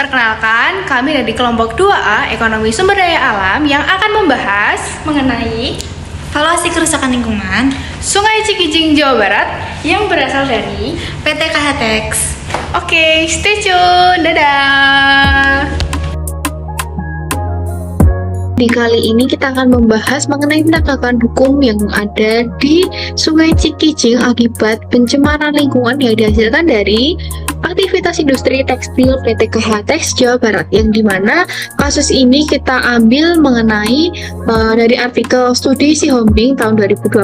Perkenalkan, kami dari kelompok 2A Ekonomi Sumber Daya Alam yang akan membahas mengenai Valuasi kerusakan lingkungan Sungai Cikijing, Jawa Barat yang berasal dari PT KHTX. Oke, stay tune. Dadah. Di kali ini kita akan membahas mengenai penegakan hukum yang ada di Sungai Cikijing akibat pencemaran lingkungan yang dihasilkan dari aktivitas industri tekstil PT KHTX Jawa Barat, yang dimana kasus ini kita ambil mengenai dari artikel studi Sihombing tahun 2020.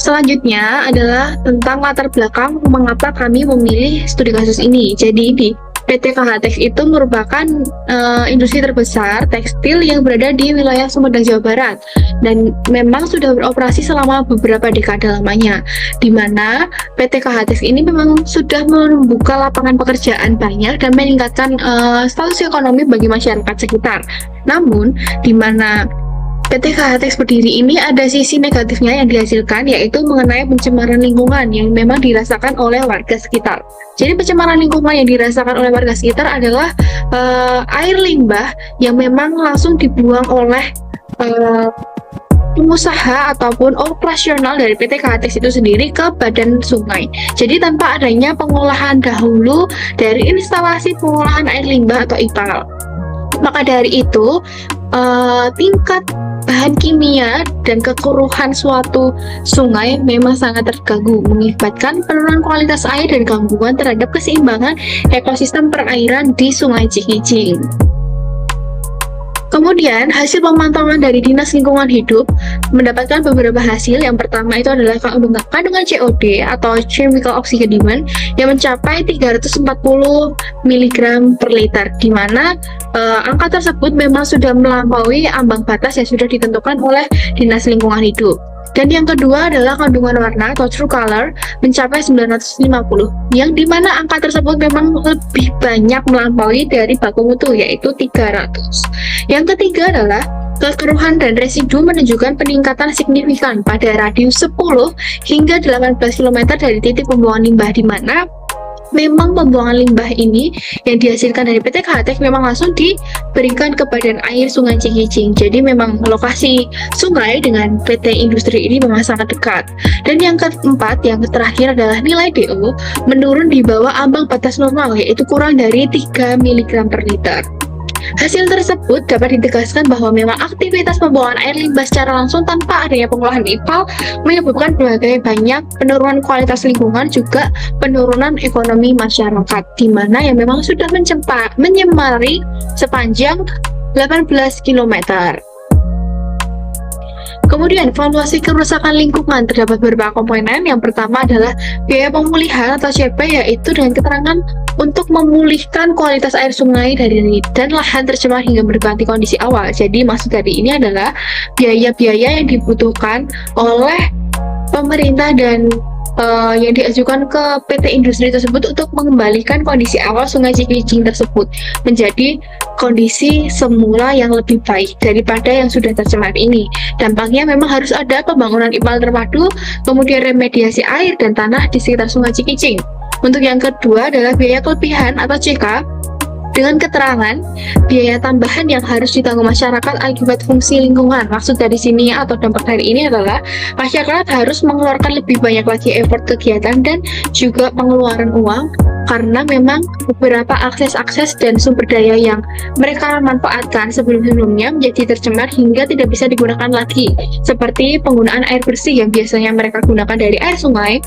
Selanjutnya adalah tentang latar belakang mengapa kami memilih studi kasus ini. Jadi di PT KHTX itu merupakan industri terbesar tekstil yang berada di wilayah Sumedang, Jawa Barat, dan memang sudah beroperasi selama beberapa dekade lamanya, di mana PT KHTX ini memang sudah membuka lapangan pekerjaan banyak dan meningkatkan status ekonomi bagi masyarakat sekitar. Namun, di mana PT KHTX berdiri ini ada sisi negatifnya yang dihasilkan, yaitu mengenai pencemaran lingkungan yang memang dirasakan oleh warga sekitar. Jadi pencemaran lingkungan yang dirasakan oleh warga sekitar adalah air limbah yang memang langsung dibuang oleh pengusaha ataupun operasional dari PT KHTX itu sendiri ke badan sungai. Jadi tanpa adanya pengolahan dahulu dari instalasi pengolahan air limbah atau IPAL. Maka dari itu tingkat bahan kimia dan kekeruhan suatu sungai memang sangat terganggu, mengakibatkan penurunan kualitas air dan gangguan terhadap keseimbangan ekosistem perairan di Sungai Cikijing. Kemudian, hasil pemantauan dari Dinas Lingkungan Hidup mendapatkan beberapa hasil. Yang pertama itu adalah kandungan COD atau Chemical Oxygen Demand yang mencapai 340 mg per liter, di mana angka tersebut memang sudah melampaui ambang batas yang sudah ditentukan oleh Dinas Lingkungan Hidup. Dan yang kedua adalah kandungan warna atau true color mencapai 950, yang dimana angka tersebut memang lebih banyak melampaui dari baku mutu, yaitu 300. Yang ketiga adalah kekeruhan dan residu menunjukkan peningkatan signifikan pada radius 10 hingga 18 km dari titik pembuangan limbah, di mana memang pembuangan limbah ini yang dihasilkan dari PT KHTX memang langsung diberikan ke badan air Sungai Cikijing. Jadi memang lokasi sungai dengan PT industri ini memang sangat dekat. Dan yang keempat, yang terakhir adalah nilai DO menurun di bawah ambang batas normal, yaitu kurang dari 3 mg per liter. Hasil tersebut dapat ditegaskan bahwa memang aktivitas pembuangan air limbah secara langsung tanpa adanya pengolahan IPAL menyebabkan berbagai banyak penurunan kualitas lingkungan, juga penurunan ekonomi masyarakat, di mana yang memang sudah menyemari sepanjang 18 km. Kemudian, valuasi kerusakan lingkungan terdapat beberapa komponen. Yang pertama adalah biaya pemulihan atau CP, yaitu dengan keterangan untuk memulihkan kualitas air sungai dari dan lahan tercemar hingga berganti kondisi awal. Jadi maksud dari ini adalah biaya-biaya yang dibutuhkan oleh pemerintah dan yang diajukan ke PT industri tersebut untuk mengembalikan kondisi awal Sungai Cikijing tersebut menjadi kondisi semula yang lebih baik daripada yang sudah tercemar ini. Dampaknya memang harus ada pembangunan IPAL terpadu, kemudian remediasi air dan tanah di sekitar Sungai Cikijing. Untuk yang kedua adalah biaya kelebihan atau CK, dengan keterangan biaya tambahan yang harus ditanggung masyarakat akibat fungsi lingkungan. Maksud dari sini atau dampak dari ini adalah masyarakat harus mengeluarkan lebih banyak lagi effort kegiatan dan juga pengeluaran uang, karena memang beberapa akses-akses dan sumber daya yang mereka manfaatkan sebelum-sebelumnya menjadi tercemar hingga tidak bisa digunakan lagi, seperti penggunaan air bersih yang biasanya mereka gunakan dari air sungai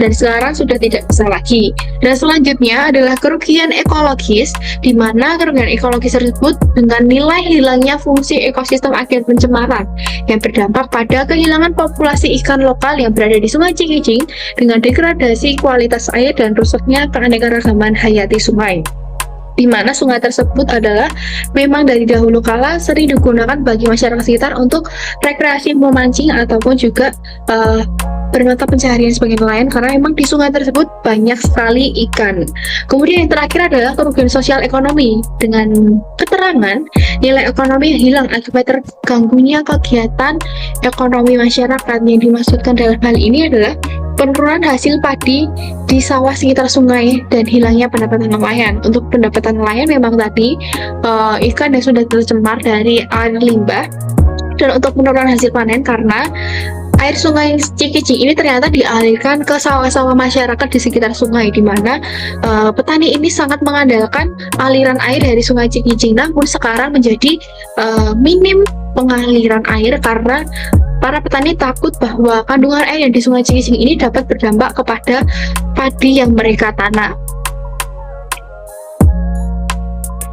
dan sekarang sudah tidak bisa lagi. Dan selanjutnya adalah kerugian ekologis, di mana kerugian ekologis tersebut dengan nilai hilangnya fungsi ekosistem akibat pencemaran yang berdampak pada kehilangan populasi ikan lokal yang berada di Sungai Cikijing dengan degradasi kualitas air dan rusaknya keanekaragaman hayati sungai, di mana sungai tersebut adalah memang dari dahulu kala sering digunakan bagi masyarakat sekitar untuk rekreasi memancing ataupun juga bermata pencaharian sebagai nelayan karena memang di sungai tersebut banyak sekali ikan. Kemudian yang terakhir adalah kerugian sosial ekonomi dengan keterangan nilai ekonomi yang hilang akibat terganggunya kegiatan ekonomi masyarakat. Yang dimaksudkan dalam hal ini adalah penurunan hasil padi di sawah sekitar sungai dan hilangnya pendapatan nelayan. Untuk pendapatan nelayan memang tadi ikan yang sudah tercemar dari air limbah, dan untuk penurunan hasil panen karena air sungai Cikijing ini ternyata dialirkan ke sawah-sawah masyarakat di sekitar sungai, di mana petani ini sangat mengandalkan aliran air dari sungai Cikijing. Namun sekarang menjadi minim pengaliran air karena para petani takut bahwa kandungan air yang di sungai Cikijing ini dapat berdampak kepada padi yang mereka tanam.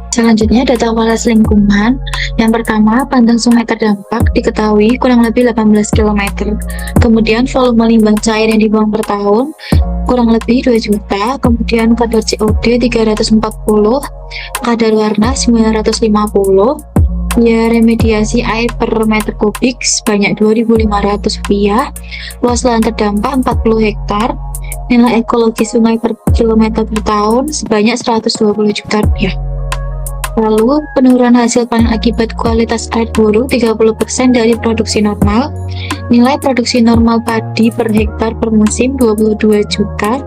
Selanjutnya, data kualitas lingkungan. Yang pertama, panjang sungai terdampak diketahui kurang lebih 18 km. Kemudian, volume limbah cair yang dibuang per tahun kurang lebih 2 juta. Kemudian, kadar COD 340, kadar warna 950. Biaya remediasi air per meter kubik sebanyak Rp2.500. Luas lahan terdampak 40 hektar. Nilai ekologi sungai per kilometer per tahun sebanyak Rp120 juta. Lalu, penurunan hasil panen akibat kualitas air buruk 30% dari produksi normal. Nilai produksi normal padi per hektar per musim 22 juta.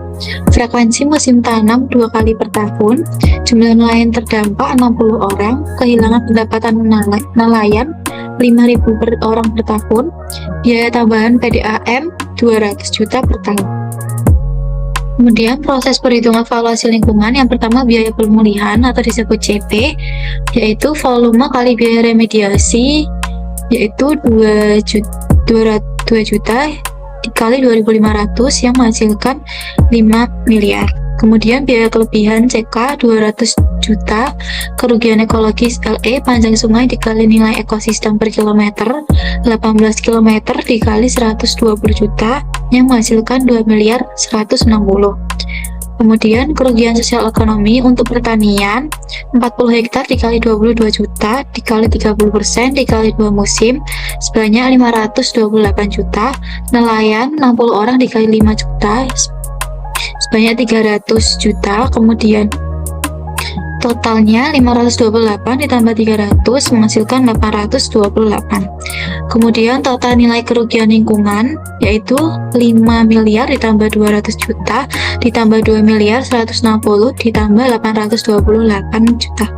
Frekuensi musim tanam 2 kali per tahun. Jumlah nelayan terdampak 60 orang. Kehilangan pendapatan nelayan 5.000 per orang per tahun. Biaya tambahan PDAM 200 juta per tahun. Kemudian proses perhitungan valuasi lingkungan, yang pertama biaya pemulihan atau disebut CP, yaitu volume kali biaya remediasi, yaitu 2 juta dikali 2.500 yang menghasilkan 5 miliar. Kemudian biaya kelebihan CK 200 juta, kerugian ekologis LE panjang sungai dikali nilai ekosistem per kilometer 18 km dikali 120 juta yang menghasilkan 2 miliar 160. Kemudian kerugian sosial ekonomi untuk pertanian 40 hektar dikali 22 juta dikali 30% dikali 2 musim sebanyak 528 juta. Nelayan 60 orang dikali 5 juta sebanyak 300 juta. Kemudian totalnya 528 ditambah 300 menghasilkan 828. Kemudian total nilai kerugian lingkungan yaitu 5 miliar ditambah 200 juta ditambah 2 miliar 160 ditambah 828 juta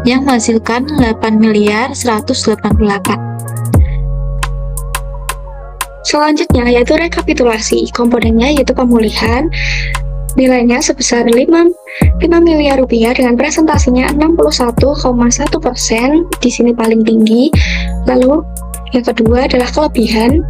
yang menghasilkan 8 miliar 188. Selanjutnya yaitu rekapitulasi. Komponennya yaitu pemulihan, nilainya sebesar 5 miliar rupiah dengan presentasinya 61,1%, di sini paling tinggi. Lalu yang kedua adalah kelebihan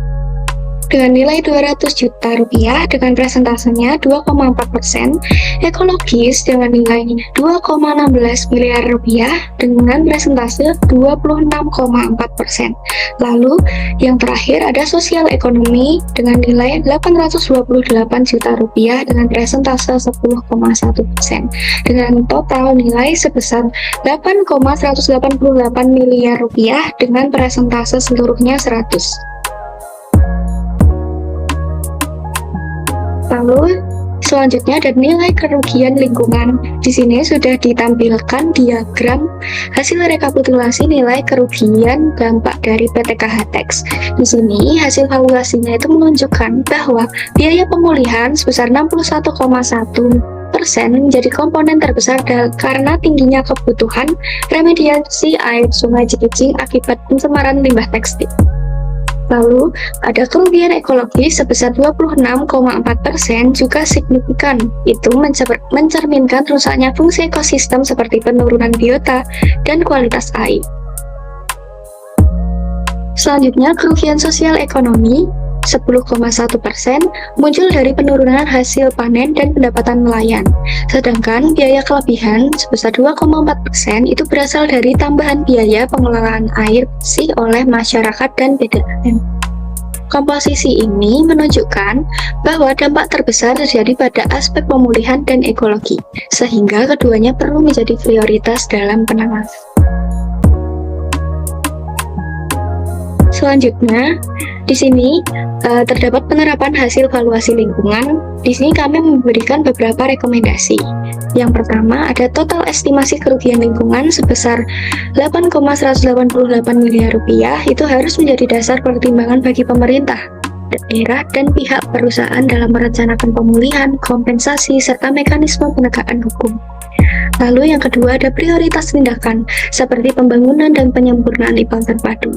dengan nilai 200 juta rupiah dengan presentasenya 2,4%, ekologis dengan nilai 2,16 miliar rupiah dengan presentase 26,4%. Lalu yang terakhir ada sosial ekonomi dengan nilai 828 juta rupiah dengan presentase 10,1% dengan total nilai sebesar 8,188 miliar rupiah dengan presentase seluruhnya 100. Lalu selanjutnya ada nilai kerugian lingkungan. Di sini sudah ditampilkan diagram hasil rekapitulasi nilai kerugian dampak dari PT KHTEX. Di sini hasil valuasinya itu menunjukkan bahwa biaya pemulihan sebesar 61,1% menjadi komponen terbesar karena tingginya kebutuhan remediasi air sungai Cikijing akibat pencemaran limbah tekstil. Lalu, ada kerugian ekologis sebesar 26,4% juga signifikan. Itu mencerminkan rusaknya fungsi ekosistem seperti penurunan biota dan kualitas air. Selanjutnya, kerugian sosial ekonomi 10,1% muncul dari penurunan hasil panen dan pendapatan nelayan. Sedangkan biaya kelebihan sebesar 2,4% itu berasal dari tambahan biaya pengelolaan air bersih oleh masyarakat dan PDAM. Komposisi ini menunjukkan bahwa dampak terbesar terjadi pada aspek pemulihan dan ekologi, sehingga keduanya perlu menjadi prioritas dalam penanganan. Selanjutnya, di sini terdapat penerapan hasil valuasi lingkungan. Di sini kami memberikan beberapa rekomendasi. Yang pertama, ada total estimasi kerugian lingkungan sebesar 8,188 miliar rupiah. Itu harus menjadi dasar pertimbangan bagi pemerintah, daerah, dan pihak perusahaan dalam merencanakan pemulihan, kompensasi, serta mekanisme penegakan hukum. Lalu yang kedua ada prioritas tindakan seperti pembangunan dan penyempurnaan IPAL terpadu,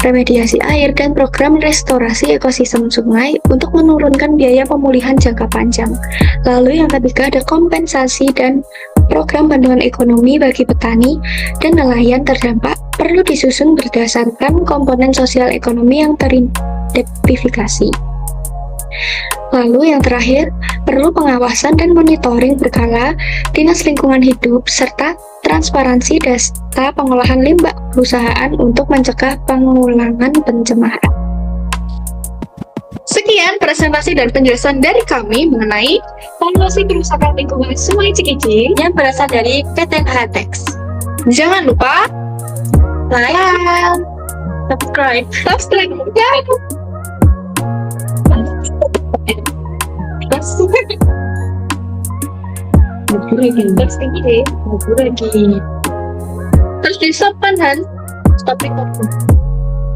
remediasi air, dan program restorasi ekosistem sungai untuk menurunkan biaya pemulihan jangka panjang. Lalu yang ketiga ada kompensasi dan program bantuan ekonomi bagi petani dan nelayan terdampak perlu disusun berdasarkan komponen sosial ekonomi yang teridentifikasi. Lalu yang terakhir, perlu pengawasan dan monitoring berkala Dinas Lingkungan Hidup serta transparansi data pengolahan limbah perusahaan untuk mencegah pengulangan pencemaran. Sekian presentasi dan penjelasan dari kami mengenai valuasi kerusakan lingkungan Sungai Cikijing yang berasal dari PT KHTX. Jangan lupa Like, subscribe ya. Terus di stop kan, Han? Stop recording.